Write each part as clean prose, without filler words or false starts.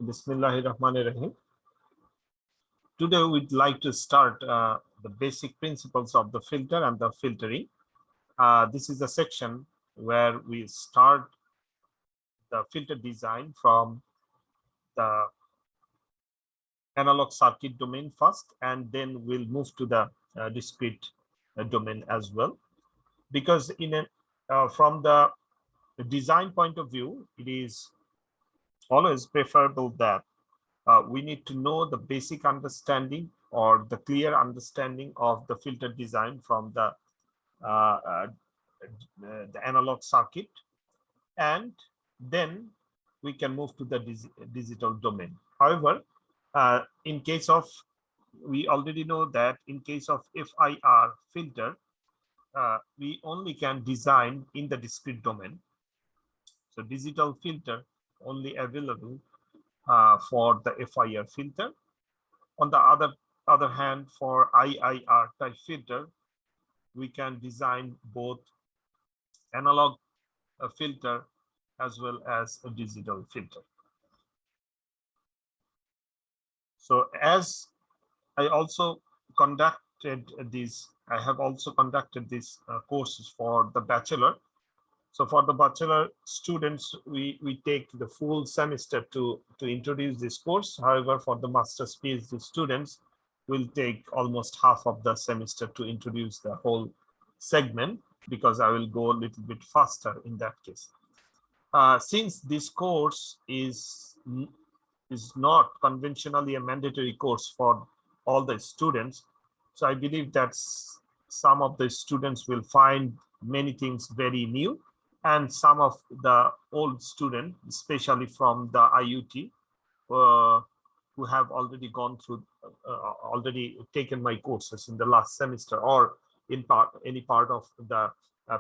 Bismillahirrahmanirrahim. Today we'd like to start the basic principles of the filter and the filtering. This is a section where we start the filter design from the analog circuit domain first, and then we'll move to the discrete domain as well. Because from the design point of view, it is always preferable that we need to know the basic understanding or the clear understanding of the filter design from the analog circuit, and then we can move to the digital domain. However, in case of, we already know that in case of FIR filter, we only can design in the discrete domain. So digital filter only available for the FIR filter. On the other hand, for IIR type filter, we can design both analog filter as well as a digital filter. So as I also conducted this, I have also conducted these courses for the bachelor. So for the bachelor students, we take the full semester to introduce this course. However, for the master's PhD students, we'll take almost half of the semester to introduce the whole segment, because I will go a little bit faster in that case. Since this course is not conventionally a mandatory course for all the students, so I believe that some of the students will find many things very new, and some of the old students, especially from the IUT, who have already gone through, already taken my courses in the last semester or in any part of the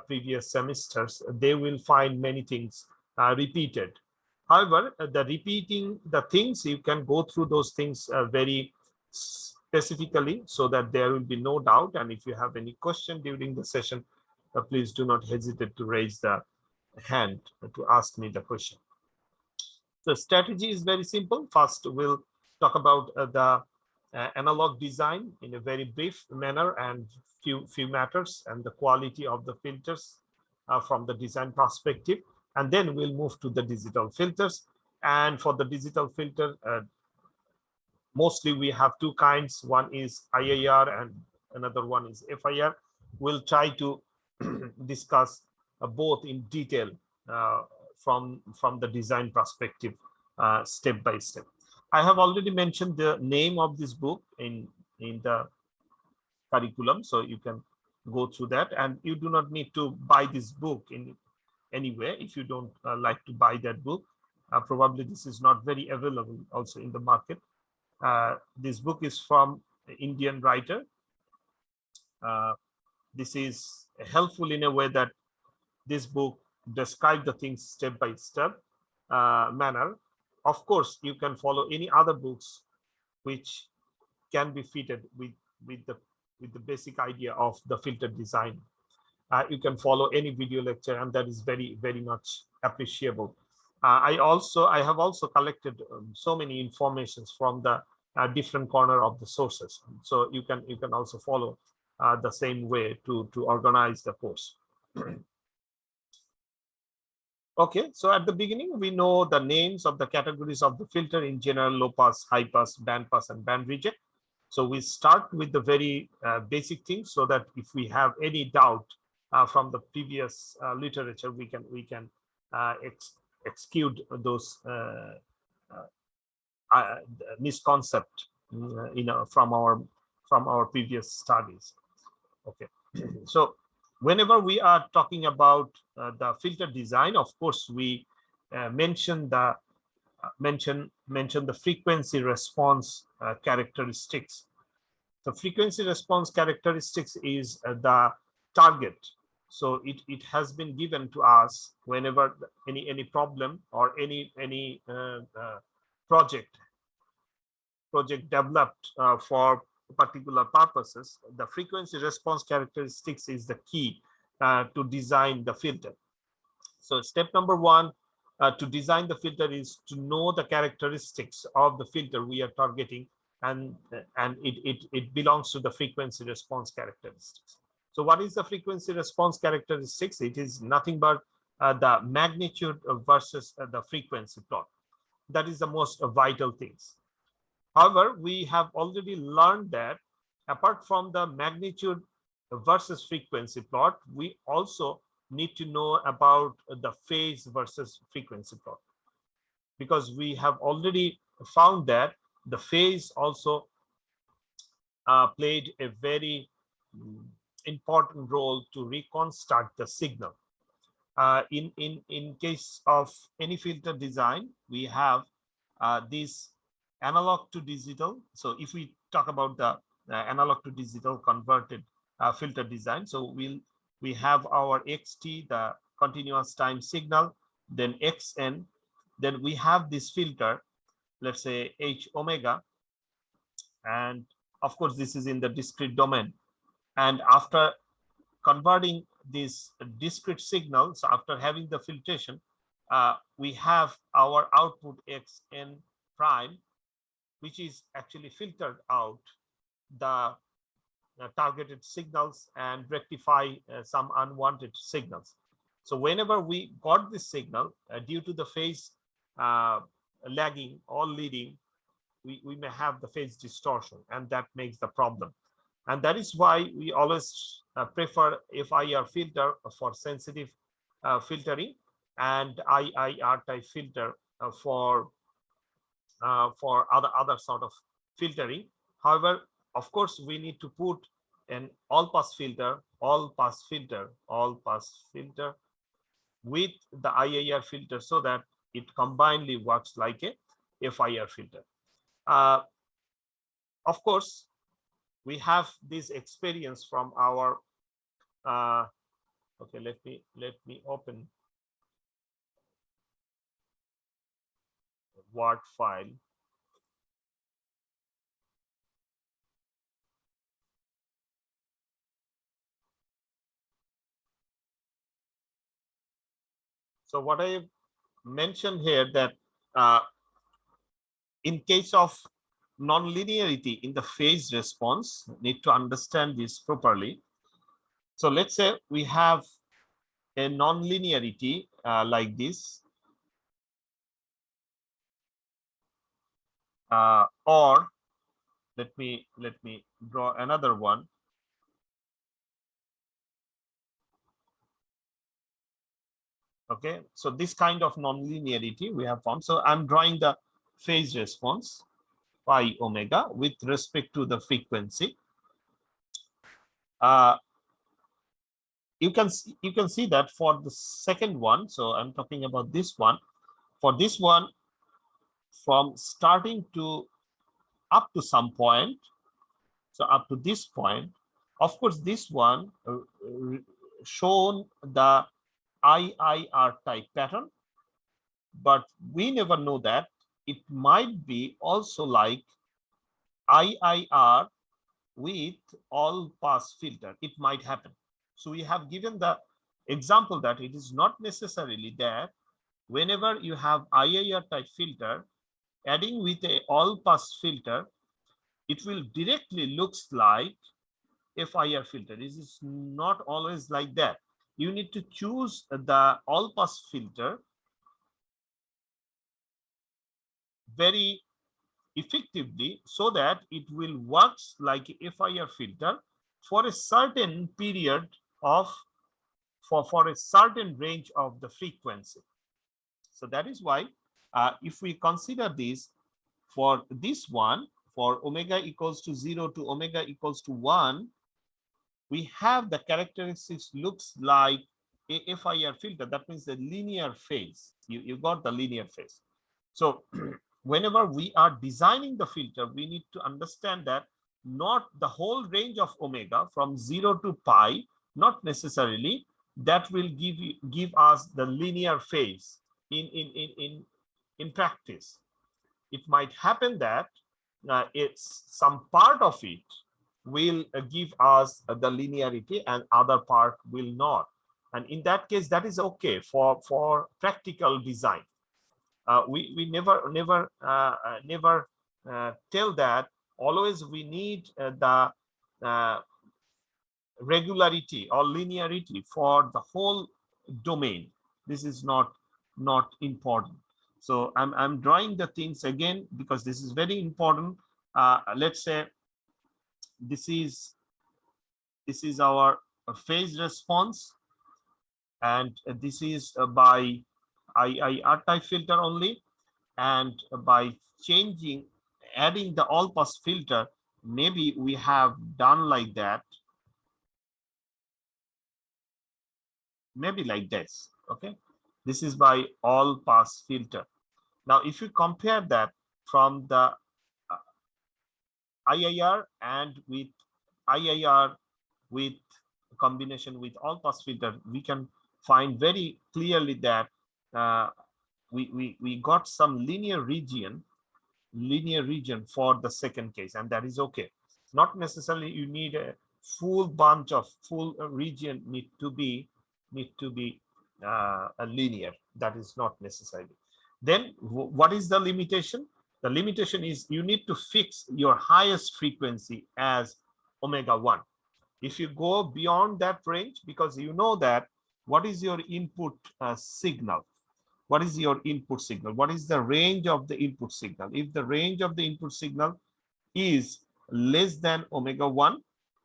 previous semesters, they will find many things repeated. However, the repeating the things, you can go through those things very specifically so that there will be no doubt. And if you have any question during the session, please do not hesitate to raise the hand to ask me the question. The strategy is very simple. First, we'll talk about the analog design in a very brief manner and few matters, and the quality of the filters from the design perspective. And then we'll move to the digital filters. And for the digital filter, mostly we have two kinds. One is IIR and another one is FIR. We'll try to discuss both in detail from the design perspective, step by step. I have already mentioned the name of this book in the curriculum, so you can go through that, and you do not need to buy this book in anywhere if you don't like to buy that book. Probably this is not very available also in the market. This book is from an Indian writer. This is helpful in a way that this book describes the things step by step manner. Of course, you can follow any other books which can be fitted with the basic idea of the filter design. You can follow any video lecture, and that is very, very much appreciable. I have also collected so many informations from the different corner of the sources, so you can also follow the same way to organize the course. Okay, so at the beginning, we know the names of the categories of the filter in general: low pass, high pass, band pass, and band reject. So we start with the very basic things, so that if we have any doubt from the previous literature, we can exclude those misconcept from our previous studies. Okay, so whenever we are talking about the filter design, of course we mention the frequency response characteristics. The frequency response characteristics is the target. So it has been given to us whenever any problem or any project developed for particular purposes. The frequency response characteristics is the key to design the filter. So step number one, to design the filter is to know the characteristics of the filter we are targeting, and it belongs to the frequency response characteristics. So what is the frequency response characteristics? It is nothing but the magnitude versus the frequency plot. That is the most vital things. However, we have already learned that apart from the magnitude versus frequency plot, we also need to know about the phase versus frequency plot, because we have already found that the phase also played a very important role to reconstruct the signal. In case of any filter design, we have this analog to digital. So if we talk about the analog to digital converted filter design, so we have our xt, the continuous time signal, then xn, then we have this filter, let's say h omega, and of course this is in the discrete domain. And after converting these discrete signals, so after having the filtration, we have our output xn prime, which is actually filtered out the targeted signals and rectify some unwanted signals. So whenever we got this signal, due to the phase lagging or leading, we may have the phase distortion, and that makes the problem. And that is why we always prefer FIR filter for sensitive filtering, and IIR type filter for other sort of filtering. However, of course, we need to put an all pass filter with the IIR filter, so that it combinedly works like a FIR filter. Of course, we have this experience from our okay, let me open Word file. So what I mentioned here, that in case of non-linearity in the phase response, need to understand this properly. So let's say we have a non-linearity like this, or let me draw another one. Okay, so this kind of non-linearity we have found. So I'm drawing the phase response phi omega with respect to the frequency. You can see that for the second one, so I'm talking about this one. For this one, from starting to up to some point, so up to this point, of course, this one shown the IIR type pattern, but we never know that it might be also like IIR with all pass filter. It might happen. So we have given the example that it is not necessarily that whenever you have IIR type filter, adding with a all pass filter, it will directly looks like FIR filter. This is not always like that. You need to choose the all pass filter very effectively, so that it will work like FIR filter for a certain period of for a certain range of the frequency. So that is why if we consider this, for this one, for omega equals to 0 to omega equals to 1, we have the characteristics looks like a FIR filter. That means the linear phase. You got the linear phase. So whenever we are designing the filter, we need to understand that not the whole range of omega from 0 to pi, not necessarily that will give us the linear phase in practice. It might happen that it's some part of it will give us the linearity and other part will not. And in that case, that is okay for practical design. We never tell that always we need the regularity or linearity for the whole domain. This is not important. So I'm drawing the things again because this is very important. Let's say this is our phase response, and this is by IIR type filter only, and by adding the all pass filter, maybe we have done like that, maybe like this. Okay, this is by all pass filter. Now if you compare that from the IIR and with IIR with combination with all pass filter, we can find very clearly that we got some linear region for the second case, and that is okay. Not necessarily you need a full bunch of full region need to be a linear. That is not necessary. Then what is the limitation? The limitation is you need to fix your highest frequency as omega-1. If you go beyond that range, because you know that what is your input signal? What is your input signal? What is the range of the input signal? If the range of the input signal is less than omega-1,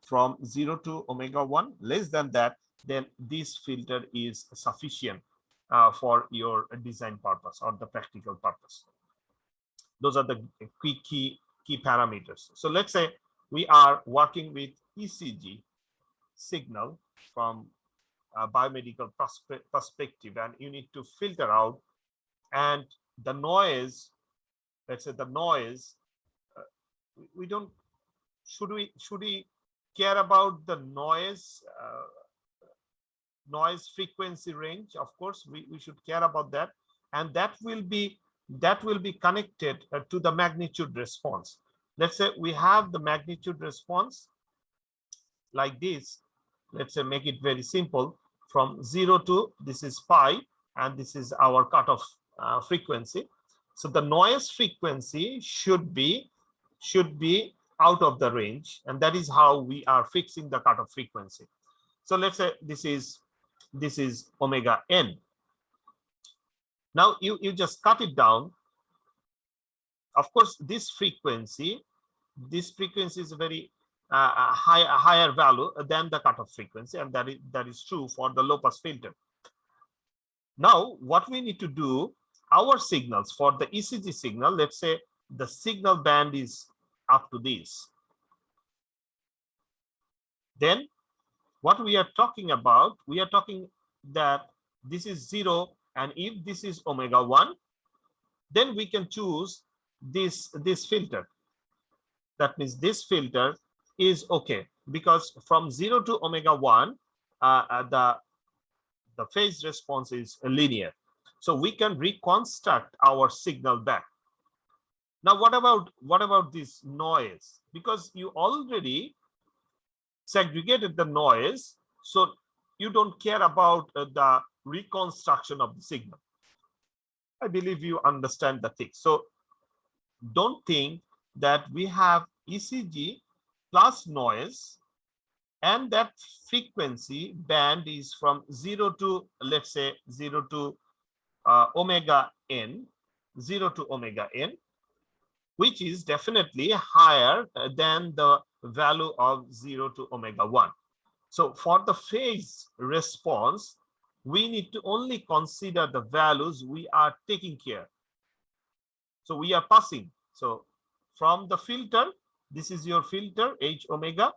from 0 to omega-1, less than that, then this filter is sufficient for your design purpose or the practical purpose. Those are the key parameters. So let's say we are working with ECG signal from a biomedical perspective, and you need to filter out, and the noise, let's say the noise, we don't, should we care about the noise frequency range? Of course we should care about that, and that will be connected to the magnitude response. Let's say we have the magnitude response like this. Let's say make it very simple, from 0 to, this is pi, and this is our cutoff frequency. So the noise frequency should be out of the range, and that is how we are fixing the cutoff frequency. So let's say this is omega n. Now you just cut it down. Of course, this frequency is a very higher value than the cutoff frequency, and that is true for the low pass filter. Now what we need to do, our signals for the ECG signal, let's say the signal band is up to this. Then what we are talking about, we are talking that this is 0, and if this is omega-1, then we can choose this filter. That means this filter is okay, because from 0 to omega-1 the phase response is linear, so we can reconstruct our signal back. Now what about this noise? Because you already segregated the noise, so you don't care about the reconstruction of the signal. I believe you understand the thing. So don't think that we have ECG plus noise, and that frequency band is from 0 to, let's say 0 to omega n, 0 to omega n, which is definitely higher than the value of 0 to omega-1. So for the phase response, we need to only consider the values we are taking care. So we are passing. So from the filter, this is your filter H omega.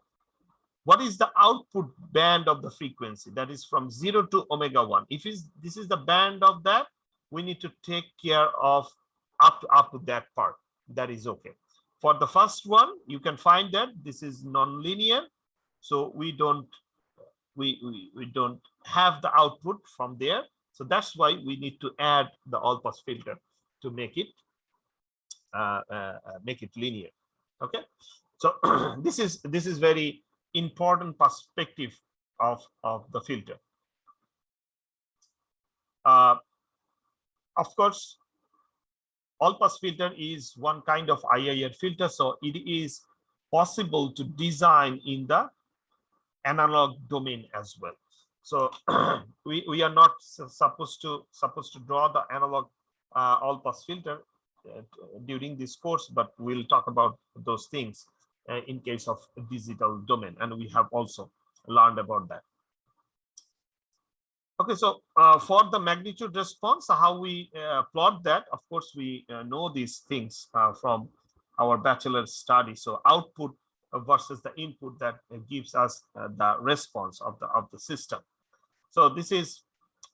What is the output band of the frequency? That is from 0 to omega-1. If this is the band of that, we need to take care of up to that part. That is okay. For the first one, you can find that this is non-linear, so we don't have the output from there. So that's why we need to add the all pass filter to make it linear. Okay, so this is very important perspective of the filter. Of course, all-pass filter is one kind of IIR filter, so it is possible to design in the analog domain as well. So we are not supposed to draw the analog all-pass filter during this course, but we'll talk about those things in case of digital domain, and we have also learned about that. Okay, so for the magnitude response, how we plot that, of course, we know these things from our bachelor study. So output versus the input that gives us the response of the system. So this is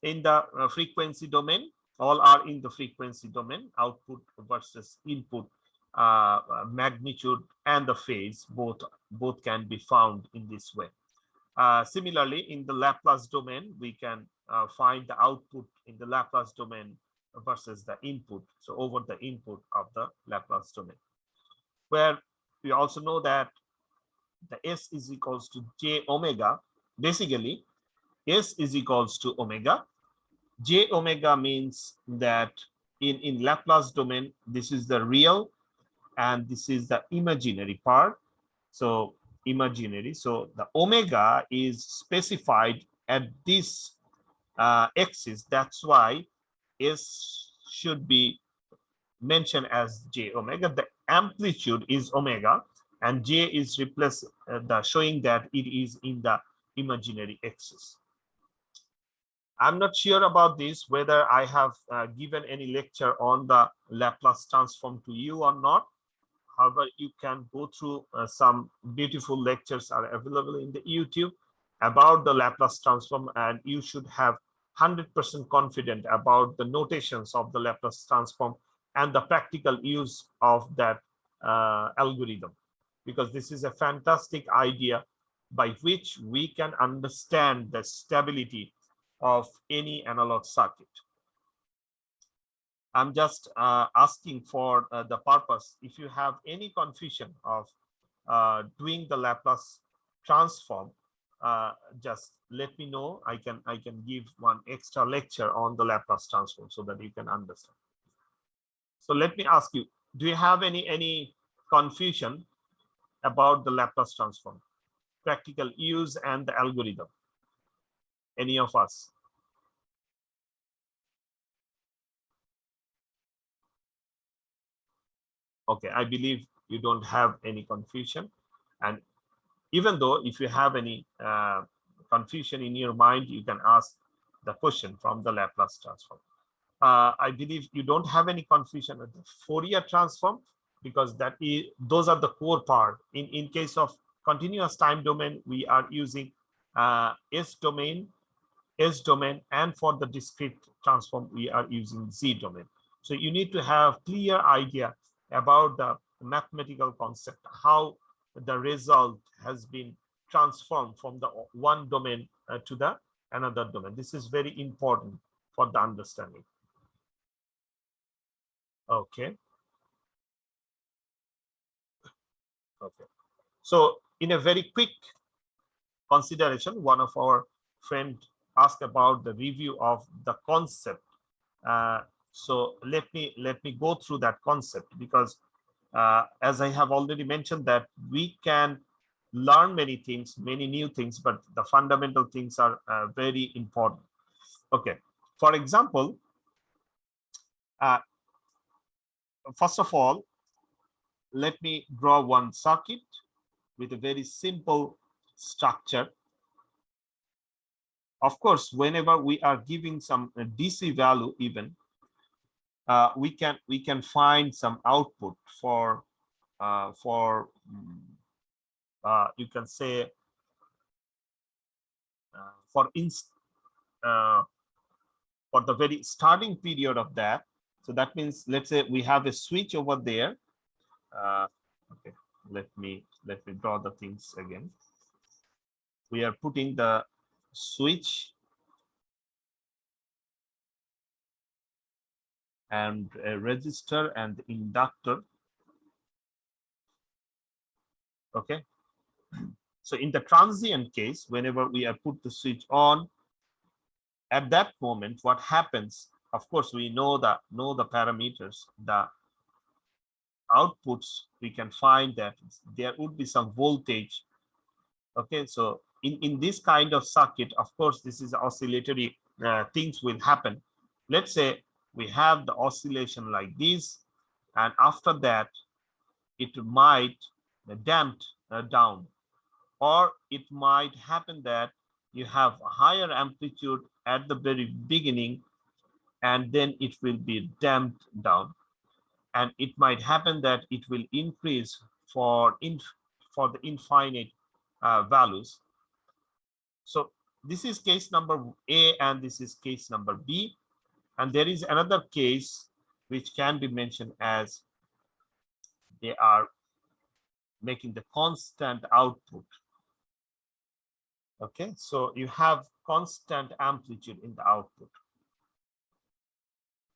in the frequency domain. All are in the frequency domain. Output versus input, magnitude and the phase both can be found in this way. Similarly, in the Laplace domain, we can find the output in the Laplace domain versus the input. So over the input of the Laplace domain, where we also know that the S is equals to J omega. Basically, S is equals to omega. J omega means that in Laplace domain, this is the real and this is the imaginary part. So imaginary. So the omega is specified at this axis. That's why S should be mentioned as J omega. The amplitude is omega, and J is replaced, showing that it is in the imaginary axis. I'm not sure about this, whether I have given any lecture on the Laplace transform to you or not. However, you can go through some beautiful lectures are available in the YouTube about the Laplace transform, and you should have 100% confident about the notations of the Laplace transform and the practical use of that algorithm, because this is a fantastic idea by which we can understand the stability of any analog circuit. I'm just asking for the purpose. If you have any confusion of doing the Laplace transform, just let me know. I can give one extra lecture on the Laplace transform so that you can understand. So let me ask you, do you have any confusion about the Laplace transform, practical use and the algorithm? Any of us? Okay, I believe you don't have any confusion. And even though if you have any confusion in your mind, you can ask the question from the Laplace transform. I believe you don't have any confusion with the Fourier transform, because those are the core part. In case of continuous time domain, we are using S domain, and for the discrete transform, we are using Z domain. So you need to have clear idea about the mathematical concept, how the result has been transformed from the one domain to the another domain. This is very important for the understanding. Okay. Okay. So in a very quick consideration, one of our friend asked about the review of the concept. So let me go through that concept, because as I have already mentioned, that we can learn many things, many new things, but the fundamental things are very important. Okay. For example, first of all, let me draw one circuit with a very simple structure. Of course, whenever we are giving some DC value, even we can find some output for you can say for the very starting period of that. So that means, let's say we have a switch over there. Okay, let me draw the things again. We are putting the switch and a resistor and inductor. Okay, so in the transient case, whenever we are put the switch on, at that moment, what happens, of course, we know the parameters, the outputs, we can find that there would be some voltage. Okay, so in this kind of circuit, of course, this is oscillatory things will happen. Let's say we have the oscillation like this, and after that, it might damp down, or it might happen that you have a higher amplitude at the very beginning, and then it will be damped down, and it might happen that it will increase for the infinite values. So this is case number A, and this is case number B, and there is another case which can be mentioned as they are making the constant output. Okay, so you have constant amplitude in the output.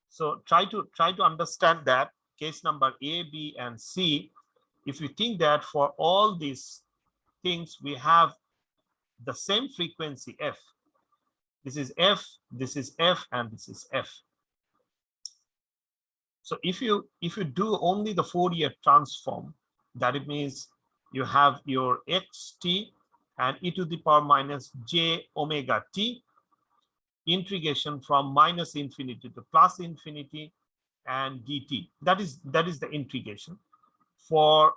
So try to understand that case number A, B, and C. If you think that for all these things we have the same frequency f, this is f, this is f, and this is f. So if you do only the Fourier transform, that it means you have your xt and e to the power minus j omega t integration from minus infinity to plus infinity and dt. That is the integration for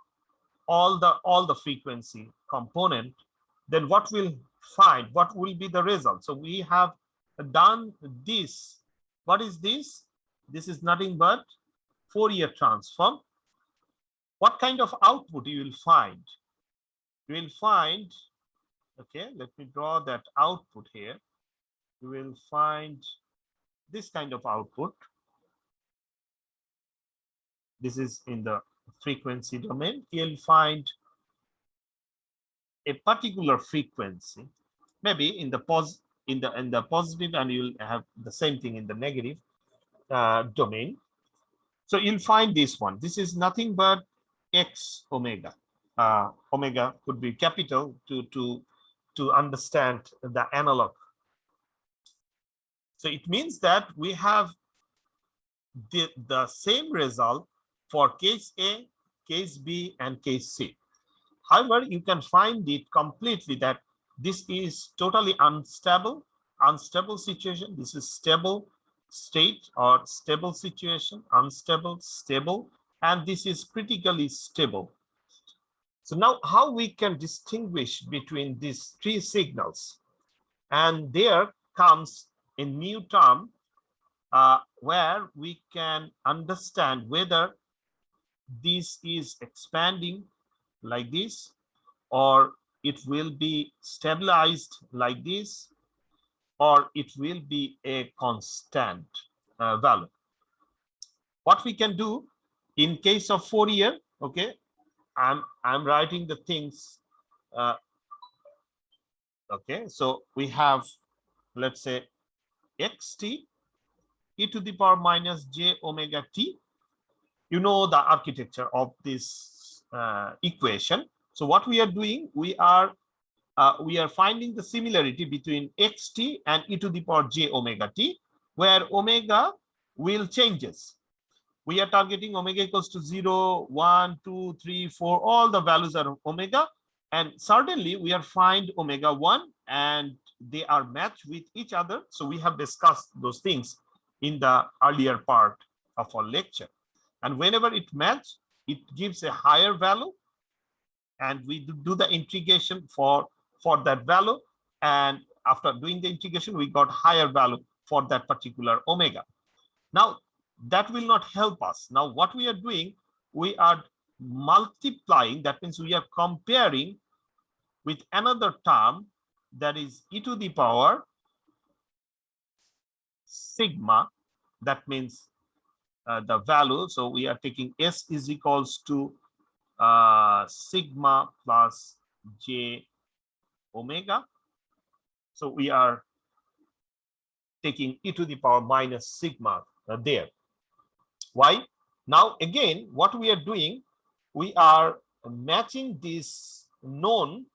all the frequency component. Then what will be the result? So we have done this. What is this? This is nothing but Fourier transform. What kind of output you will find? You will find, okay, let me draw that output here. You will find this kind of output. This is in the frequency domain. You'll find a particular frequency, maybe in the positive, and you'll have the same thing in the negative domain. So you'll find this one. This is nothing but x omega. Omega could be capital to understand the analog. So it means that we have the same result for case A, case B, and case C. However, you can find it completely that this is totally unstable situation. This is stable state or stable situation, unstable, stable, and this is critically stable. So now how we can distinguish between these three signals? And there comes a new term where we can understand whether this is expanding like this, or it will be stabilized like this, or it will be a constant value. What we can do in case of Fourier, okay, I'm writing the things. Okay, so we have, let's say, xt e to the power minus j omega t. You know the architecture of this equation. So what we are doing, we are finding the similarity between xt and e to the power j omega t, where omega will changes. We are targeting omega equals to 0, 1, 2, 3, 4, all the values are omega, and certainly we are find omega 1 and they are matched with each other. So we have discussed those things in the earlier part of our lecture. And whenever it matches, it gives a higher value, and we do the integration for that value, and after doing the integration we got higher value for that particular omega. Now that will not help us. Now what we are doing, we are multiplying, that means we are comparing with another term, that is e to the power sigma. That means the value, so we are taking s is equals to sigma plus j omega. So we are taking e to the power minus sigma there. Why? Now again, what we are doing, we are matching this known.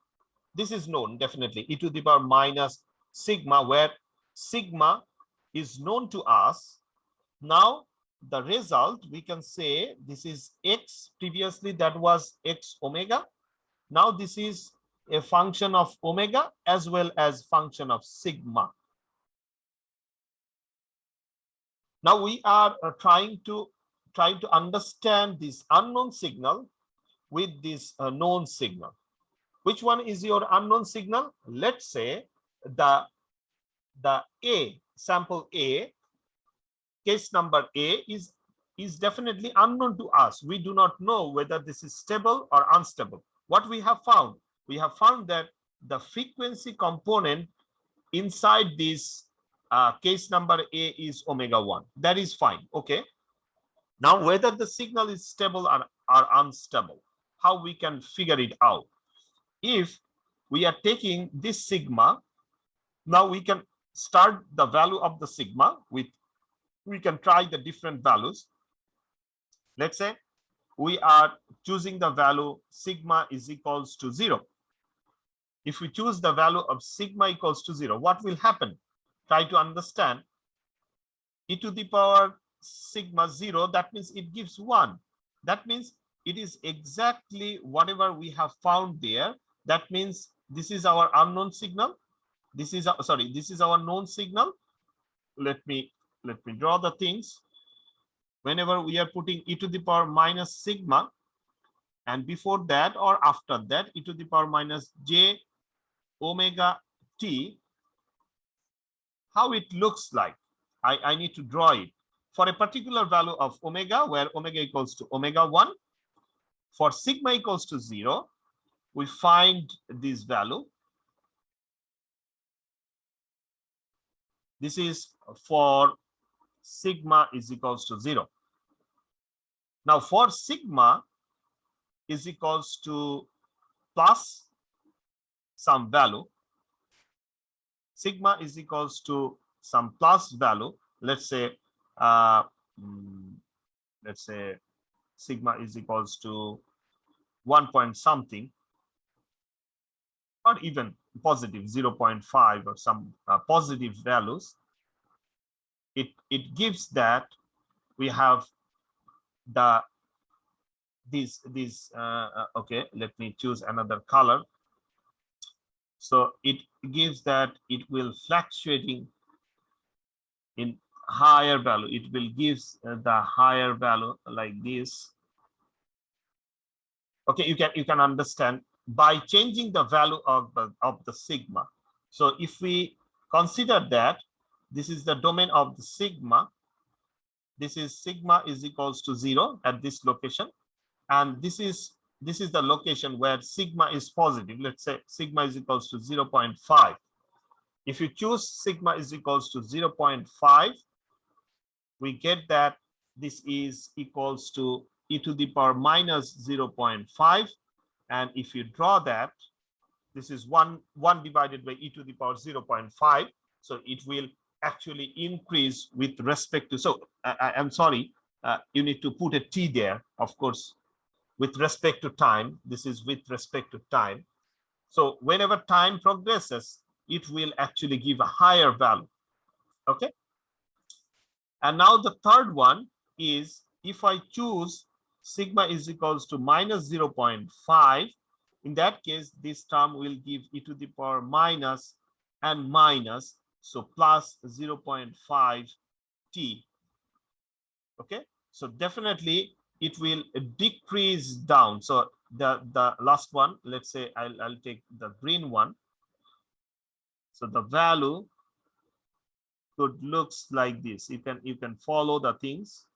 This is known definitely, e to the power minus sigma, where sigma is known to us. Now the result, we can say this is x, previously that was x omega. Now this is a function of omega as well as function of sigma. Now we are trying to understand this unknown signal with this known signal. Which one is your unknown signal? Let's say the A, sample A, case number A is definitely unknown to us. We do not know whether this is stable or unstable. What we have found? We have found that the frequency component inside this case number A is omega 1. That is fine. Okay. Now, whether the signal is stable or unstable, how we can figure it out? If we are taking this sigma, now we can start the value of the sigma with, we can try the different values. Let's say we are choosing the value sigma is equals to 0. If we choose the value of sigma equals to 0, what will happen? Try to understand. E to the power sigma 0, that means it gives 1. That means it is exactly whatever we have found there. That means this is our unknown signal. This is this is our known signal. Let me draw the things. Whenever we are putting e to the power minus sigma, and before that or after that e to the power minus j omega t, how it looks like, I need to draw it for a particular value of omega, where omega equals to omega 1. For sigma equals to 0, we find this value. This is for sigma is equals to 0. Now for sigma is equals to plus some value, sigma is equals to some plus value. Let's say sigma is equals to 1 point something, or even positive 0.5 or some positive values. It gives that we have the okay, let me choose another color. So it gives that it will fluctuating in higher value. It will give the higher value like this. Okay, you can understand by changing the value of the sigma. So if we consider that this is the domain of the sigma, this is sigma is equals to 0 at this location, and this is the location where sigma is positive. Let's say sigma is equals to 0.5. If you choose sigma is equals to 0.5, we get that this is equals to e to the power minus 0.5. And if you draw that, this is 1 divided by e to the power 0.5. So it will actually increase with respect to, so I'm sorry, you need to put a t there, of course, with respect to time. This is with respect to time. So whenever time progresses, it will actually give a higher value. Okay. And now the third one is, if I choose sigma is equals to minus 0.5, in that case, this term will give e to the power minus and minus, so plus 0.5 t. Okay, so definitely it will decrease down. So the last one, let's say I'll take the green one. So the value could looks like this. You can follow the things.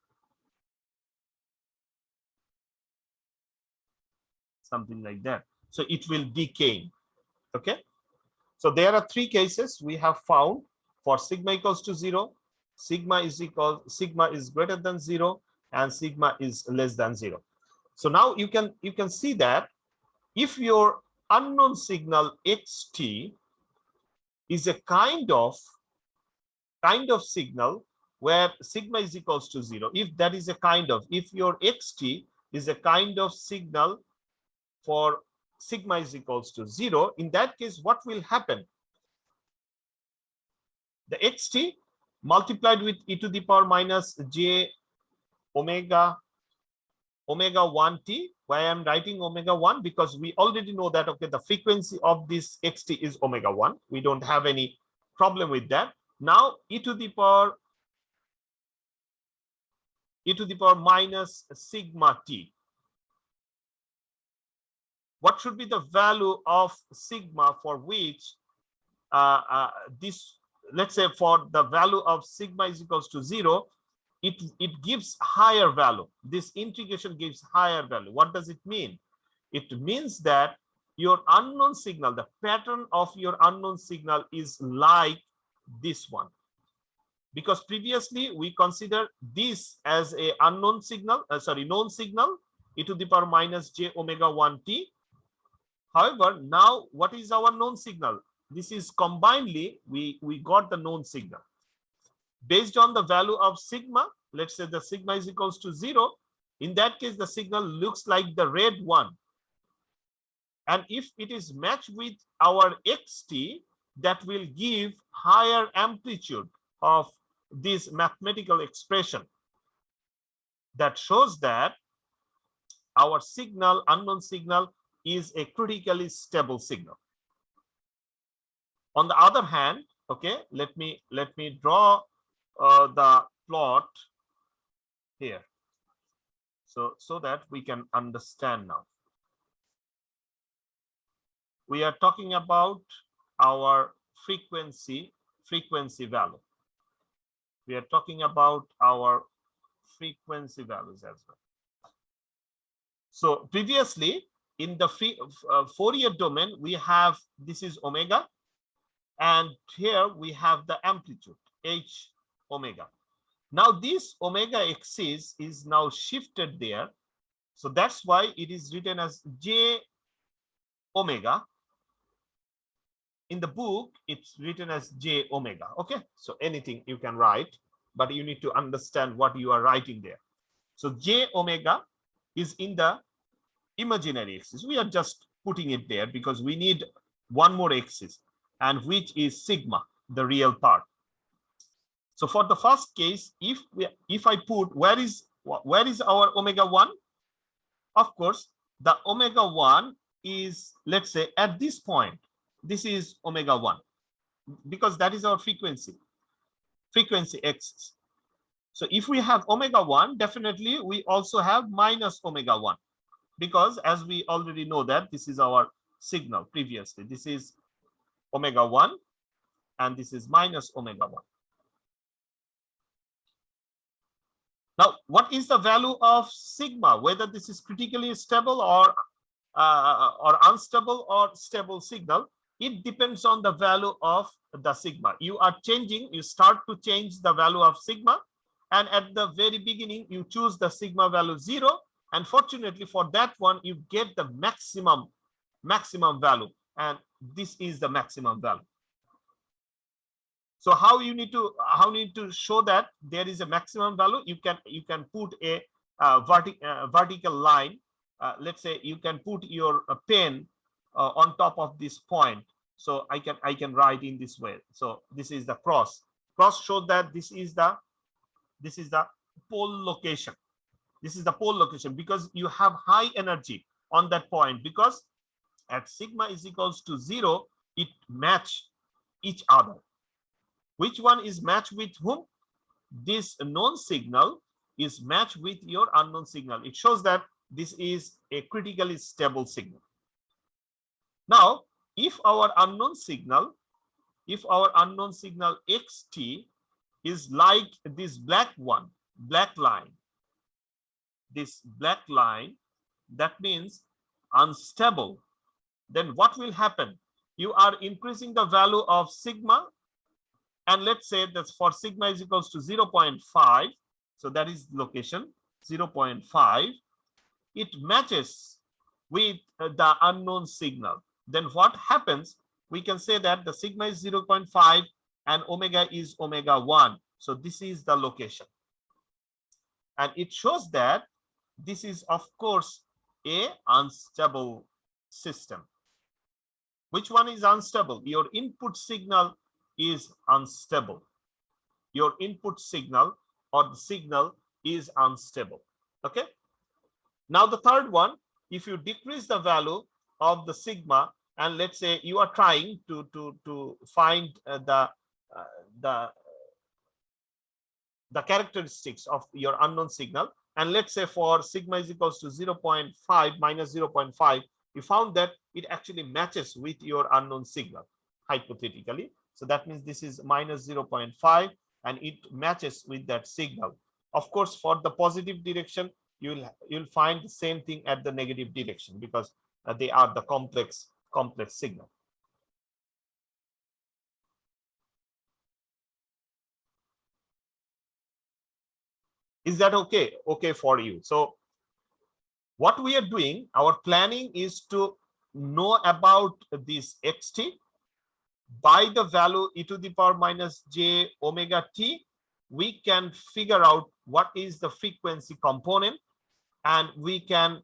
Something like that. So it will decay. Okay. So there are 3 cases we have found for sigma equals to 0, sigma is greater than 0, and sigma is less than 0. So now you can see that if your unknown signal xt is a kind of signal where sigma is equals to 0, if that is a kind of, if your xt is a kind of signal for sigma is equals to 0, in that case, what will happen? the xt multiplied with e to the power minus j omega 1t. Why I'm writing omega 1? Because we already know that, okay, the frequency of this xt is omega 1. We don't have any problem with that. Now e to the power minus sigma t. What should be the value of sigma for which this, let's say for the value of sigma is equals to 0, it gives higher value. This integration gives higher value. What does it mean? It means that your unknown signal, the pattern of your unknown signal is like this one. Because previously we consider this as a unknown signal, known signal, e to the power minus j omega 1t. However, now what is our known signal? This is combinedly, we got the known signal. Based on the value of sigma, let's say the sigma is equals to 0. In that case, the signal looks like the red one. And if it is matched with our xt, that will give higher amplitude of this mathematical expression. That shows that our signal, unknown signal, is a critically stable signal. On the other hand, okay, let me draw the plot here, so that we can understand now. We are talking about our frequency value. We are talking about our frequency values as well. So previously in the Fourier domain, we have, this is omega, and here we have the amplitude h omega. Now this omega axis is now shifted there, so that's why it is written as j omega. In the book it's written as j omega. Okay, so anything you can write, but you need to understand what you are writing there. So j omega is in the imaginary axis. We are just putting it there because we need one more axis, and which is sigma, the real part. So for the first case, if I put, where is our omega 1? Of course, the omega 1 is, let's say, at this point. This is omega 1 because that is our frequency axis. So if we have omega 1, definitely we also have minus omega 1, because as we already know that this is our signal previously. This is omega 1 and this is minus omega 1. Now, what is the value of sigma? Whether this is critically stable or unstable or stable signal, it depends on the value of the sigma. You are changing, you start to change the value of sigma, and at the very beginning you choose the sigma value 0, and fortunately for that one you get the maximum value, and this is the maximum value. So how you need to show that there is a maximum value? You can put a vertical line. Let's say you can put your pen on top of this point. So I can write in this way. So this is the cross. Cross shows that this is the pole location. This is the pole location because you have high energy on that point, because at sigma is equals to 0, it match each other. Which one is matched with whom? This known signal is matched with your unknown signal. It shows that this is a critically stable signal. Now, if our unknown signal xt is like this black line, that means unstable, then what will happen? You are increasing the value of sigma, and let's say that for sigma is equals to 0.5, so that is location 0.5, it matches with the unknown signal. Then what happens? We can say that the sigma is 0.5 and omega is omega 1. So this is the location. And it shows that this is, of course, a unstable system. Which one is unstable? Your input signal is unstable. Your input signal or the signal is unstable. Okay. Now the third one, if you decrease the value of the sigma, and let's say you are trying to find the characteristics of your unknown signal, and let's say for sigma is equals to 0.5 minus 0.5, you found that it actually matches with your unknown signal hypothetically. So that means this is minus 0.5 and it matches with that signal. Of course, for the positive direction, you'll find the same thing at the negative direction, because they are the complex signal. Is that okay for you? So what we are doing, our planning is to know about this xt by the value e to the power minus j omega t. We can figure out what is the frequency component, and we can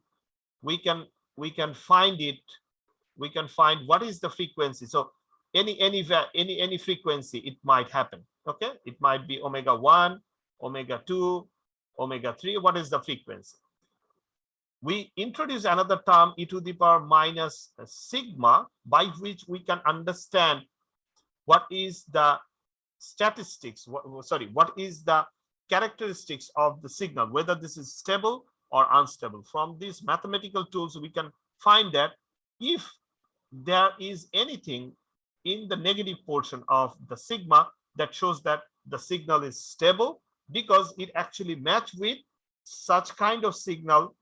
find it. We can find what is the frequency. So any frequency it might happen. Okay, it might be omega 1, omega 2, omega 3. What is the frequency? We introduce another term e to the power minus sigma, by which we can understand what is the statistics, what is the characteristics of the signal, whether this is stable or unstable. From these mathematical tools, we can find that if there is anything in the negative portion of the sigma, that shows that the signal is stable, because it actually match with such kind of signal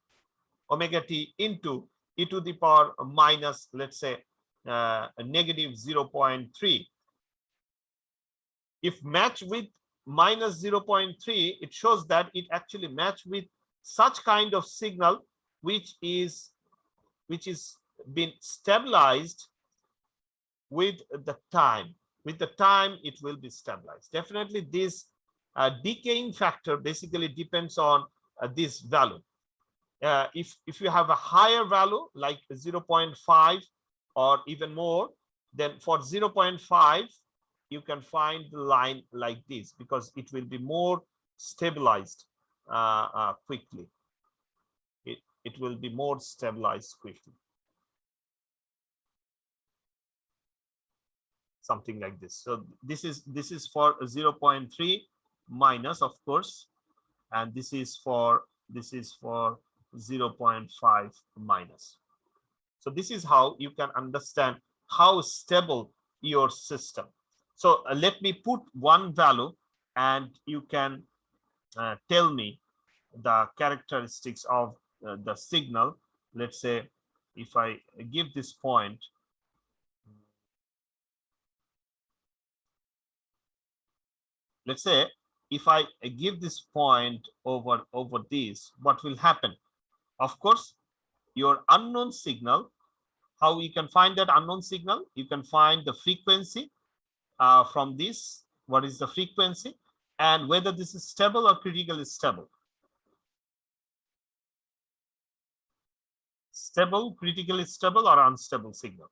omega t into e to the power minus, let's say, negative 0.3. If match with minus 0.3, it shows that it actually match with such kind of signal which is been stabilized with the time. With the time, it will be stabilized. Definitely, this decaying factor basically depends on this value. If you have a higher value like 0.5 or even more, then for 0.5 you can find the line like this, because it will be more stabilized quickly. It will be more stabilized quickly. Something like this. So this is for 0.3 minus, of course, and this is for 0.5 minus. So this is how you can understand how stable your system. So let me put one value, and you can tell me the characteristics of the signal. Let's say if I give this point, let's say if I give this point over this, what will happen? Of course, your unknown signal, how you can find that unknown signal? You can find the frequency from this. What is the frequency, and whether this is stable or critically stable. Stable, critically stable, or unstable signal?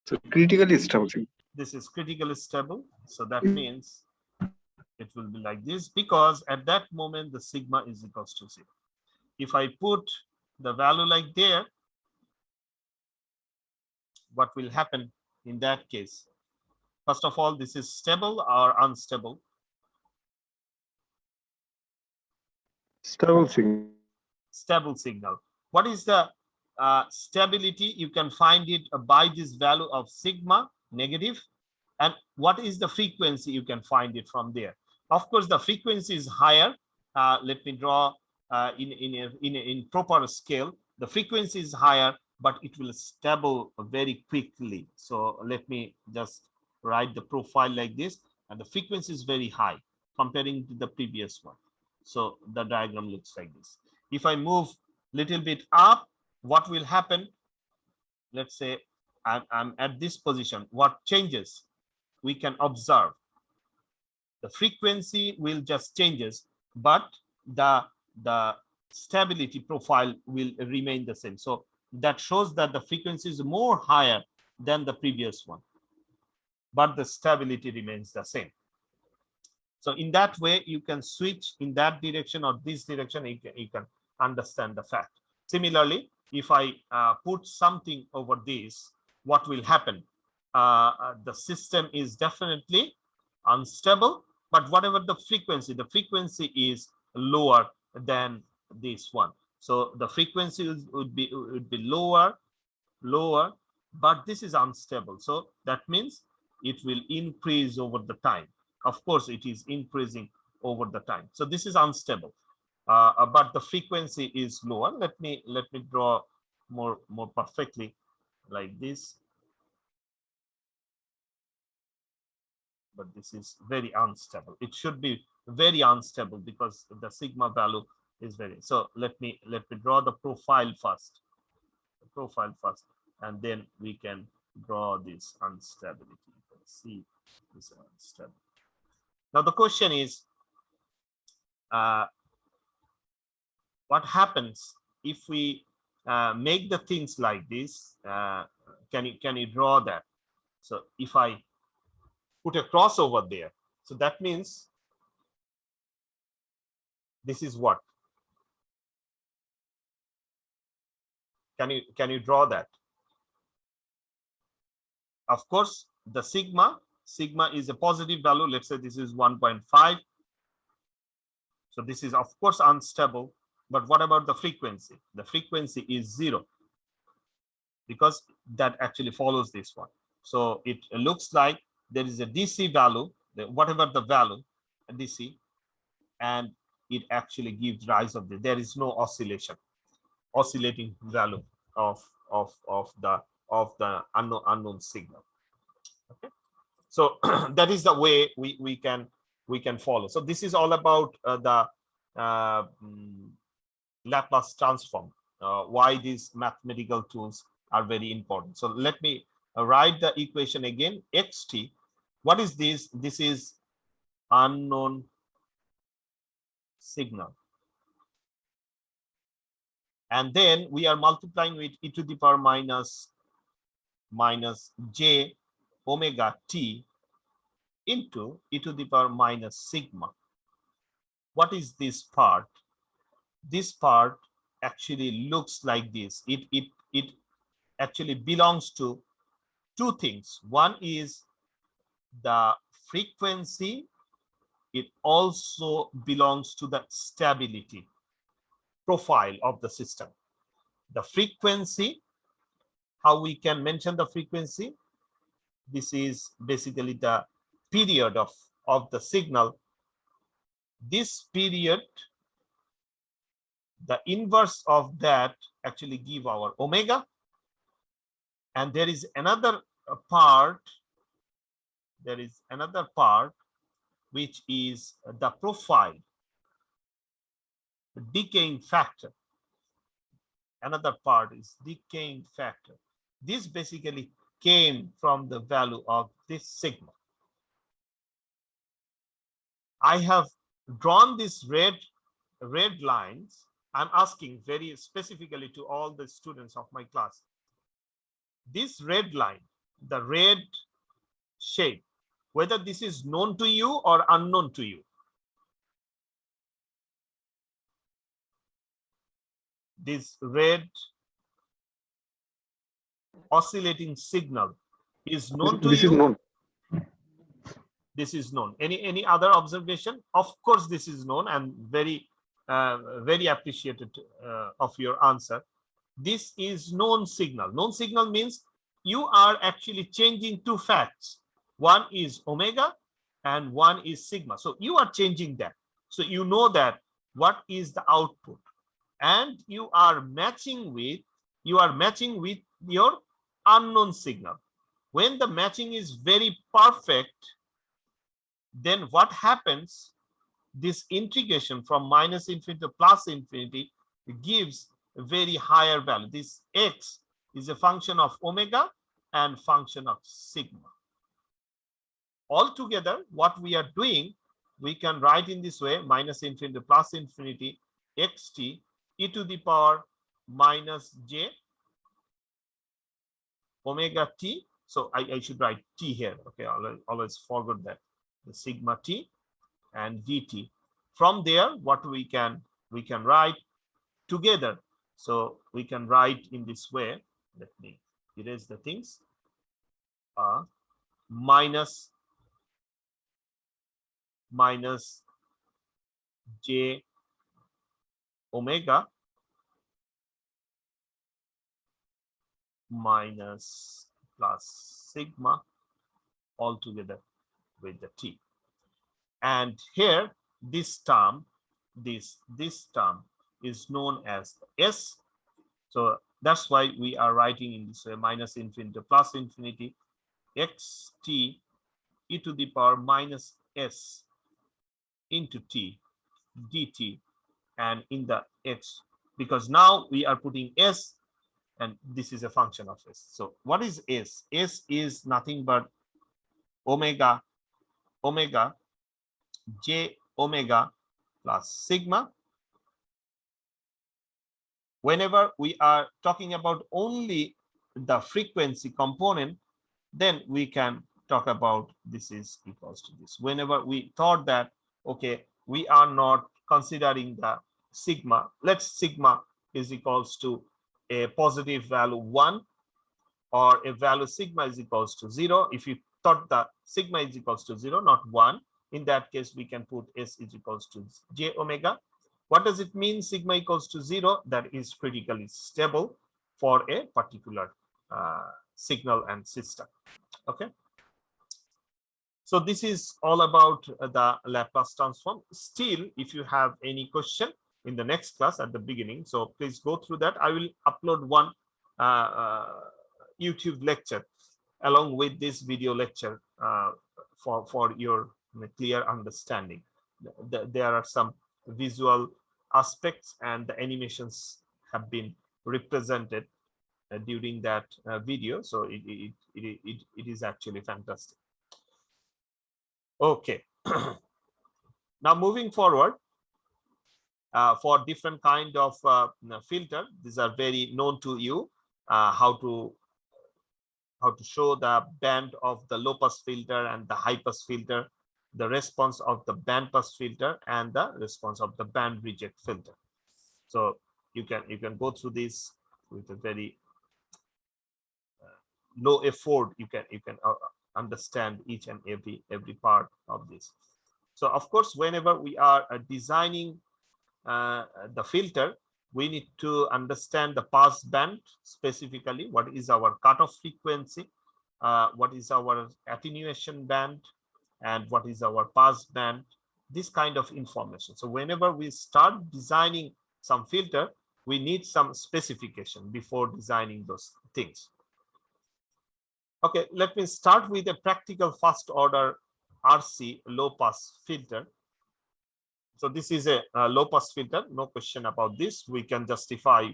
So critically stable. This is critically stable. So that means it will be like this, because at that moment the sigma is equals to 0. If I put the value like there, what will happen in that case? First of all, this is stable or unstable? Stable signal. Stable signal. What is the stability? You can find it by this value of sigma, negative. And what is the frequency? You can find it from there. Of course, the frequency is higher. Let me draw in proper scale. The frequency is higher, but it will stable very quickly. So let me just write the profile like this, and the frequency is very high comparing to the previous one. So the diagram looks like this. If I move little bit up, what will happen? Let's say I'm at this position. What changes? We can observe the frequency will just changes, but the stability profile will remain the same. So that shows that the frequency is more higher than the previous one, but the stability remains the same. So in that way, you can switch in that direction or this direction, you can understand the fact. Similarly, if I put something over this, what will happen? The system is definitely unstable, but whatever the frequency is lower than this one. So the frequency would be lower, but this is unstable. So that means it will increase over the time. Of course, it is increasing over the time. So this is unstable, but the frequency is lower. Let me draw more perfectly like this. But this is very unstable. It should be very unstable because the sigma value is very. So let me draw the profile first. And then we can draw this instability. You can see this instability. Now the question is, what happens if we make the things like this? Can you draw that? So if I put a cross over there, so that means this is what? Can you draw that? Of course, the sigma is a positive value. Let's say this is 1.5. So this is of course unstable. But what about the frequency? The frequency is 0 because that actually follows this one. So it looks like there is a DC value, whatever the value, DC, and it actually gives rise of there is no oscillating value of the unknown signal. Okay, so that is the way we can follow. So this is all about the Laplace transform, why these mathematical tools are very important. So let me write the equation again. Xt, what is this? This is unknown signal. And then we are multiplying with e to the power minus j omega t into e to the power minus sigma. What is this part? This part actually looks like this. It actually belongs to two things. One is the frequency. It also belongs to the stability profile of the system. The frequency, how we can mention the frequency? This is basically the period of the signal. This period, the inverse of that actually give our omega. And there is another part, which is the profile, decaying factor. Another part is decaying factor. This basically came from the value of this sigma. I have drawn these red lines. I'm asking very specifically to all the students of my class. This red line, the red shape, whether this is known to you or unknown to you. This red oscillating signal is known to This you. is known. This is known. Any other observation? Of course, this is known and very appreciated of your answer. This is known signal. Known signal means you are actually changing two facts. One is omega and one is sigma. So you are changing that. So you know that what is the output, and you are matching with your unknown signal. When the matching is very perfect, then what happens? This integration from minus infinity to plus infinity gives a very higher value. This x is a function of omega and function of sigma. Altogether, what we are doing, we can write in this way: minus infinity to plus infinity xt e to the power minus j omega t. So I should write t here. Okay, always forget that. The sigma t and dt. From there, what we can write together. So we can write in this way. Let me erase the things. Minus j omega minus plus sigma all together with the t. And here this term, this term is known as s. So that's why we are writing in this way: minus infinity to plus infinity xt e to the power minus s into t dt, and in the x, because now we are putting s and this is a function of s. So what is s? S is nothing but omega j omega plus sigma. Whenever we are talking about only the frequency component, then we can talk about this is equals to this. Whenever we thought that, okay, we are not considering the sigma, let's sigma is equals to a positive value 1 or a value sigma is equals to 0. If you thought that sigma is equals to 0, not 1, in that case we can put s is equals to j omega. What does it mean sigma equals to 0? That is critically stable for a particular signal and system. Okay, so this is all about the Laplace transform. Still, if you have any question in the next class at the beginning, so please go through that. I will upload one YouTube lecture along with this video lecture for your clear understanding. There are some visual aspects and the animations have been represented during that video, so it is actually fantastic. Okay, now moving forward, for different kind of filter, these are very known to you, how to show the band of the low pass filter and the high pass filter, the response of the band pass filter and the response of the band reject filter. So you can go through this with a very low effort. You can understand each and every part of this. So of course, whenever we are designing the filter, we need to understand the pass band, specifically what is our cutoff frequency, what is our attenuation band, and what is our pass band, this kind of information. So whenever we start designing some filter, we need some specification before designing those things. Okay, let me start with a practical first order RC low pass filter. So this is a low pass filter, no question about this. We can justify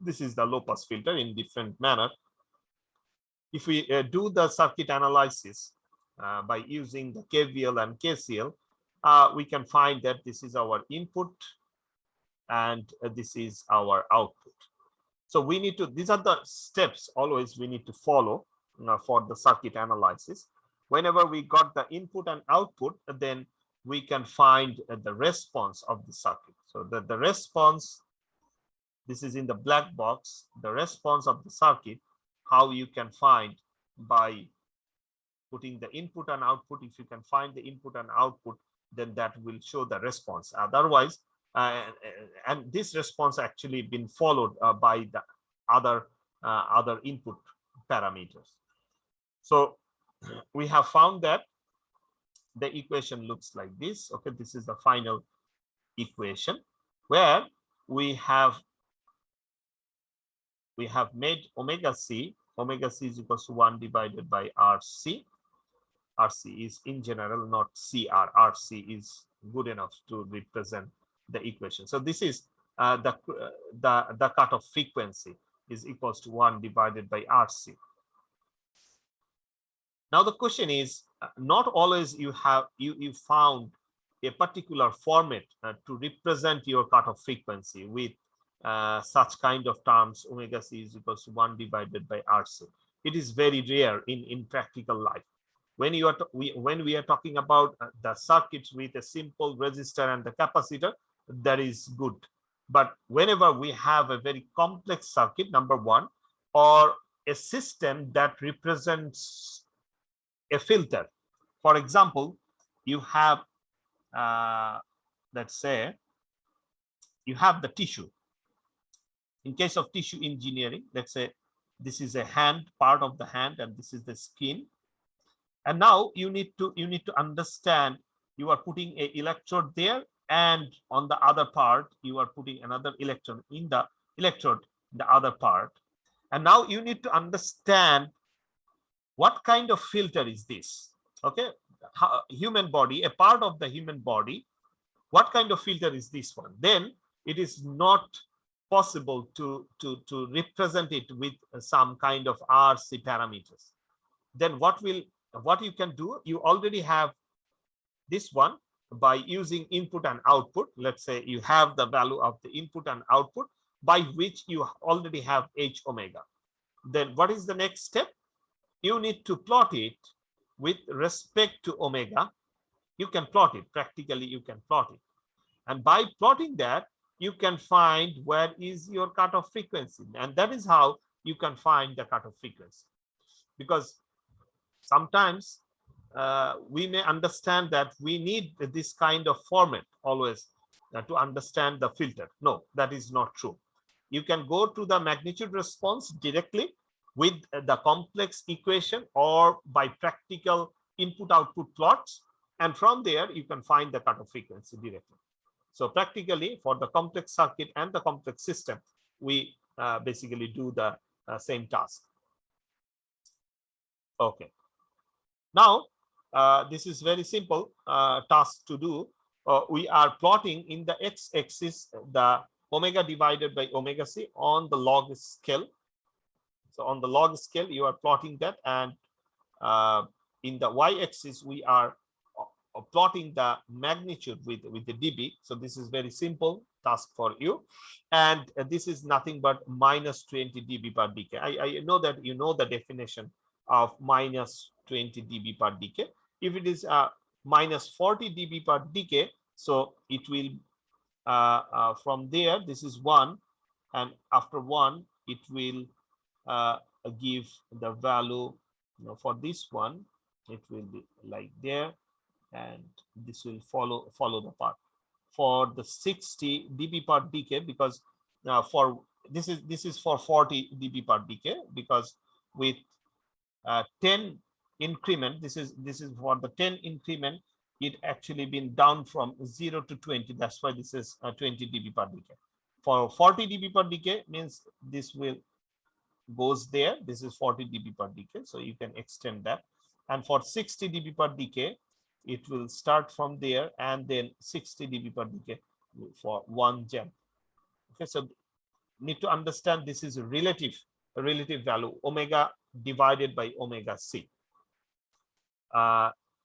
this is the low pass filter in different manner. If we do the circuit analysis by using the KVL and KCL, we can find that this is our input and this is our output. So we need to, these are the steps always we need to follow for the circuit analysis. Whenever we got the input and output, then we can find the response of the circuit. So the response, this is in the black box, the response of the circuit, how you can find by putting the input and output. If you can find the input and output, then that will show the response. Otherwise, and this response actually been followed by the other input parameters. So we have found that the equation looks like this. Okay, this is the final equation where we have made omega c is equals to 1 divided by RC. RC is in general not CR. RC is good enough to represent the equation. So this is the cutoff frequency is equals to 1 divided by RC. Now the question is, not always you found a particular format to represent your cutoff frequency with such kind of terms, omega c is equals to 1 divided by RC. it is very rare in practical life. When you are when we are talking about the circuits with a simple resistor and the capacitor, that is good. But whenever we have a very complex circuit, number one, or a system that represents a filter, for example, you have let's say you have the tissue. In case of tissue engineering, let's say this is a hand, part of the hand, and this is the skin. And now you need to understand, you are putting a electrode there, and on the other part you are putting another electron in the electrode, the other part. And now you need to understand what kind of filter is this. Okay, human body, a part of the human body, what kind of filter is this one? Then it is not possible to represent it with some kind of RC parameters. Then what you can do, you already have this one by using input and output. Let's say you have the value of the input and output by which you already have H omega. Then what is the next step? You need to plot it with respect to omega. You can plot it, practically you can plot it. And by plotting that, you can find where is your cutoff frequency. And that is how you can find the cutoff frequency. Because sometimes we may understand that we need this kind of format always to understand the filter. No, that is not true. You can go to the magnitude response directly with the complex equation or by practical input-output plots. And from there, you can find the cutoff frequency directly. So practically for the complex circuit and the complex system, we basically do the same task. Okay. Now, this is very simple task to do. We are plotting in the x-axis the omega divided by omega c on the log scale. So on the log scale, you are plotting that, and in the y-axis, we are plotting the magnitude with the dB. So this is very simple task for you, and this is nothing but minus 20 dB per decay. I know that you know the definition of minus 20 dB per decay. If it is minus 40 dB per decay, so it will from there, this is 1, and after 1 it will give the value, for this one it will be like there, and this will follow the path for the 60 dB per decay, because for this is for 40 dB per decay, because with 10 increment, this is for the 10 increment, it actually been down from 0 to 20. That's why this is 20 dB per decay. For 40 dB per decay means this will goes there. This is 40 dB per decay, so you can extend that. And for 60 dB per decay, it will start from there and then 60 dB per decay for one jump. Okay, so need to understand this is a relative value, omega divided by omega c.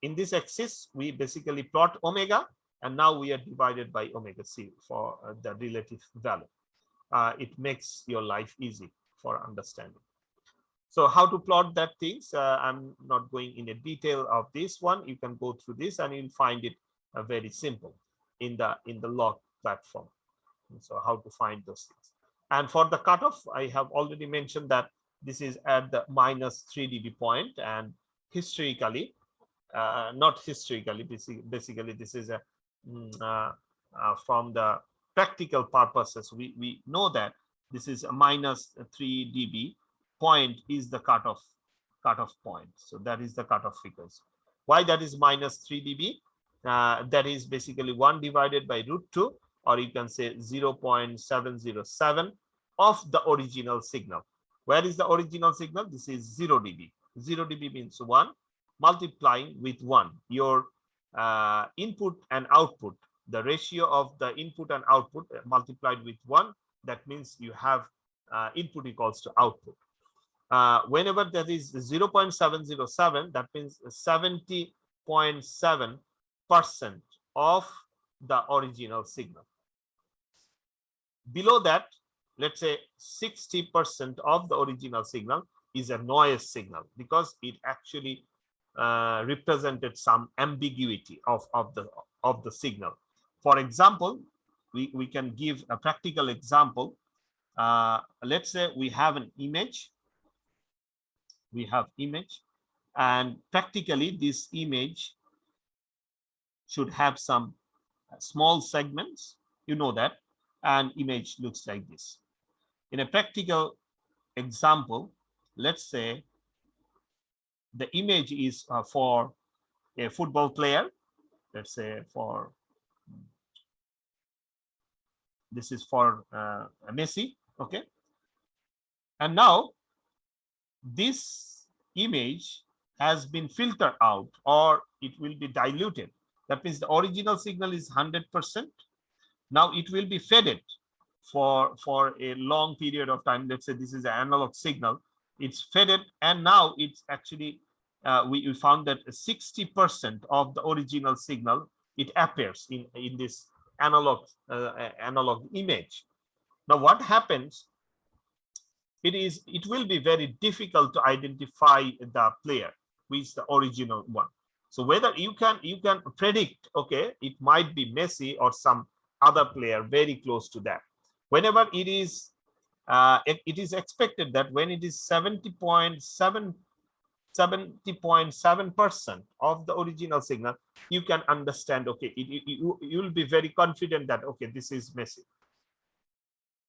In this axis, we basically plot omega, and now we are divided by omega c for the relative value. It makes your life easy for understanding. So how to plot that things, I'm not going in a detail of this one. You can go through this and you'll find it very simple in the log platform. So how to find those things. And for the cutoff, I have already mentioned that this is at the minus 3 dB point, and historically, not historically, basically this is a from the practical purposes, we know that this is a minus 3 dB point is the cutoff point. So that is the cutoff frequency. Why that is minus 3 dB? That is basically 1 divided by √2, or you can say 0.707 of the original signal. Where is the original signal? This is 0 dB. 0 dB means 1 multiplying with 1. Your input and output, the ratio of the input and output multiplied with 1, that means you have input equals to output. Whenever that is 0.707, that means 70.7% of the original signal. Below that, let's say 60% of the original signal, is a noise signal because it actually represented some ambiguity of the signal. For example, we can give a practical example. Let's say we have an image. We have image, and practically this image should have some small segments. You know that an image looks like this. In a practical example, let's say the image is for a football player. Let's say for this is for Messi. Okay, and now this image has been filtered out, or it will be diluted. That means the original signal is 100%. Now it will be faded for a long period of time. Let's say this is an analog signal. It's faded, and now it's actually we found that 60% of the original signal it appears in this analog image. Now what happens? It will be very difficult to identify the player who is the original one. So whether you can predict, okay, it might be Messi or some other player very close to that. Whenever it is expected that when it is 70.7% of the original signal, you can understand, okay, you will be very confident that, okay, this is Messi.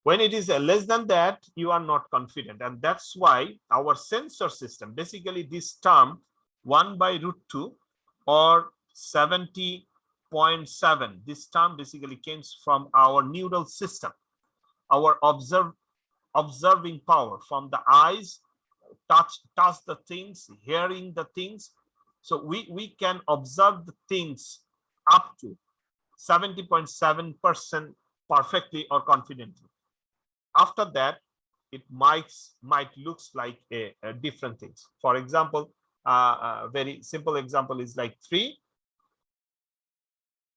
When it is less than that, you are not confident. And that's why our sensor system, basically this term 1/√2 or 70.7, this term basically comes from our neural system, our observing power from the eyes, touch the things, hearing the things. So we can observe the things up to 70.7% perfectly or confidently. After that, it might looks like a different things. For example, a very simple example is like 3.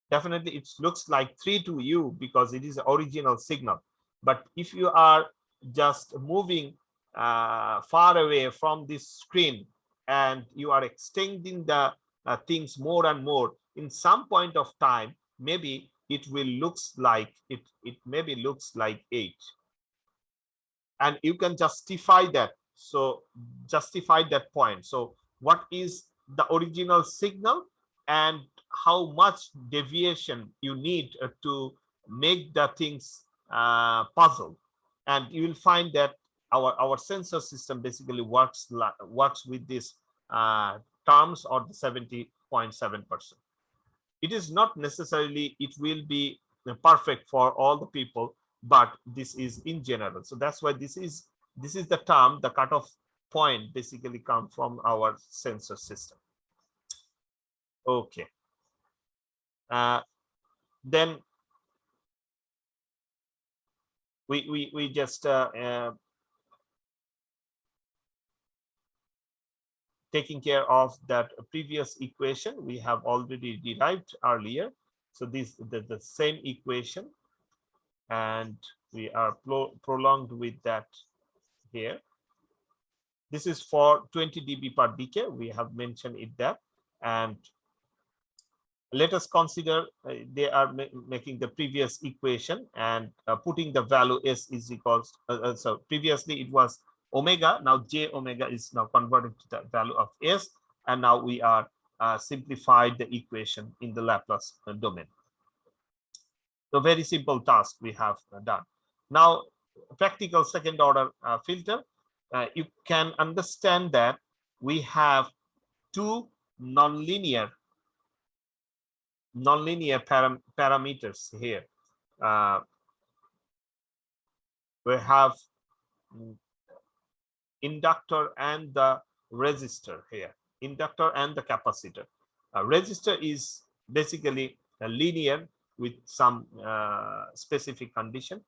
Definitely it looks like 3 to you because it is the original signal. But if you are just moving far away from this screen and you are extending the things more and more, in some point of time, maybe it will looks like it maybe looks like 8. And you can justify that. So justify that point. So what is the original signal and how much deviation you need to make the things puzzle, and you will find that our sensor system basically works with this terms or the 70.7%. It is not necessarily it will be perfect for all the people, but this is in general. So that's why this is the term, the cutoff point basically come from our sensor system. Okay. Then we just taking care of that previous equation we have already derived earlier. So this the same equation, and we are prolonged with that here. This is for 20 dB per decay. We have mentioned it there. And let us consider they are making the previous equation and putting the value S is equals, so previously it was omega, now j omega is now converted to the value of S, and now we are simplified the equation in the Laplace domain. So very simple task we have done. Now practical second order filter, you can understand that we have two nonlinear parameters here. We have inductor and the resistor here, inductor and the capacitor. Resistor is basically a linear with some specific condition,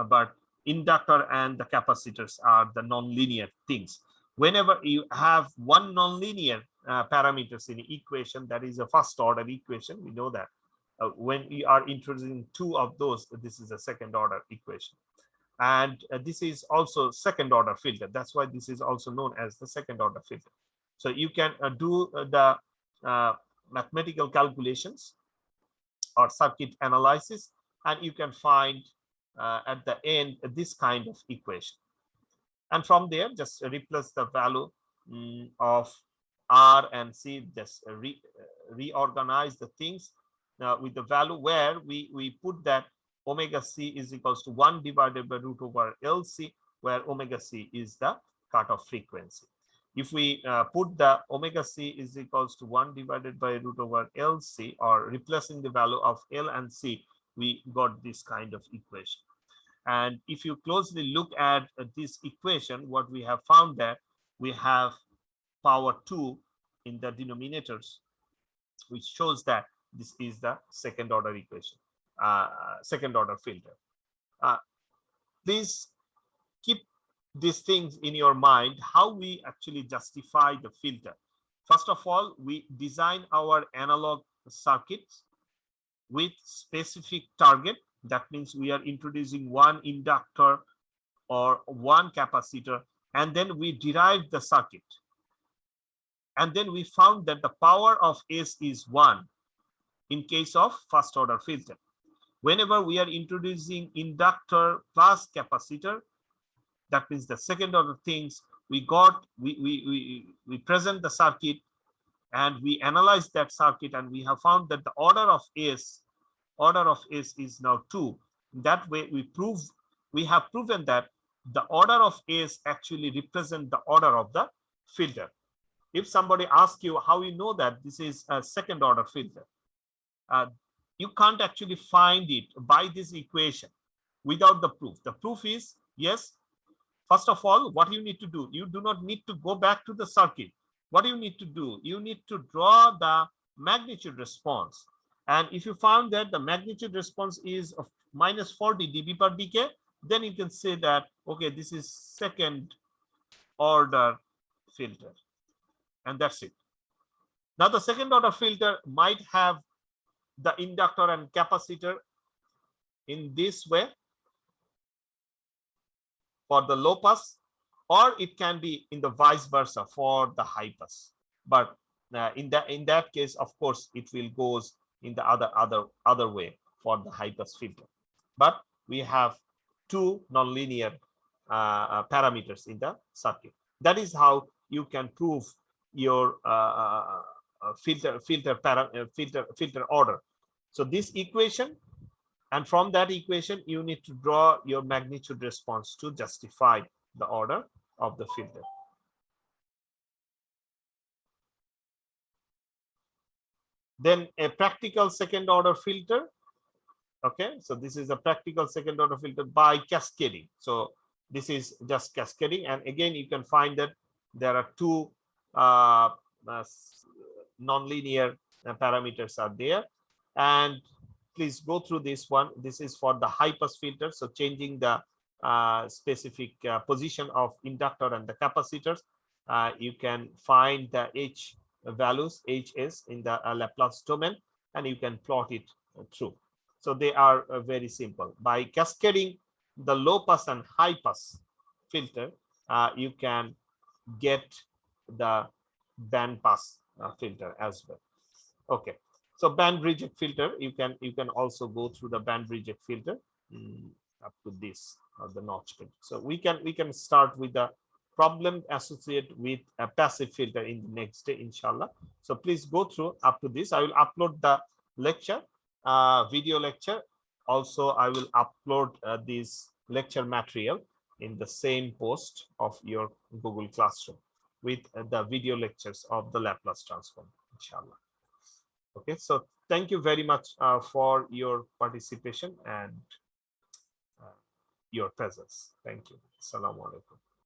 but inductor and the capacitors are the non-linear things. Whenever you have one non-linear parameters in equation, that is a first order equation, we know that when you are introducing two of those, this is a second order equation. And this is also second order filter. That's why this is also known as the second order filter. So you can do the mathematical calculations or circuit analysis, and you can find at the end this kind of equation. And from there, just replace the value of R and C, just reorganize the things with the value where we put that omega C is equals to 1 divided by root over LC, where omega C is the cutoff frequency. If we put the omega C is equals to 1 divided by root over LC, or replacing the value of L and C, we got this kind of equation. And if you closely look at this equation, what we have found that we have power 2 in the denominators, which shows that this is the second order equation, second order filter. Please keep these things in your mind, how we actually justify the filter. First of all, we design our analog circuits with specific target. That means we are introducing one inductor or one capacitor, and then we derive the circuit. And then we found that the power of S is 1 in case of first order filter. Whenever we are introducing inductor plus capacitor, that means the second order things, we present the circuit and we analyze that circuit, and we have found that the order of S is now 2. That way we have proven that the order of S actually represent the order of the filter. If somebody asks you how you know that this is a second order filter, you can't actually find it by this equation without the proof. The proof is, yes, first of all, what you need to do, you do not need to go back to the circuit. What you need to do, you need to draw the magnitude response. And if you found that the magnitude response is of minus 40 dB per decay, then you can say that, okay, this is second order filter. And that's it. Now the second order filter might have the inductor and capacitor in this way for the low pass, or it can be in the vice versa for the high pass. But in that case, of course, it will goes in the other way for the high pass filter. But we have two nonlinear parameters in the circuit. That is how you can prove your filter order. So this equation, and from that equation, you need to draw your magnitude response to justify the order of the filter. Then a practical second order filter. Okay, so this is a practical second order filter by cascading. So this is just cascading, and again you can find that there are two nonlinear parameters are there. And please go through this one. This is for the high pass filter, so changing the specific position of inductor and the capacitors. You can find the H values, Hs, in the Laplace domain, and you can plot it through. So they are very simple. By cascading the low pass and high pass filter, you can get the band pass filter as well. Okay, so band reject filter, you can also go through the band reject filter up to this, the notch filter. So we can start with the problem associated with a passive filter in the next day, inshallah. So please go through up to this. I will upload the lecture, video lecture. Also, I will upload this lecture material in the same post of your Google Classroom with the video lectures of the Laplace transform, inshallah. Okay, so thank you very much for your participation and your presence. Thank you. Assalamu alaikum.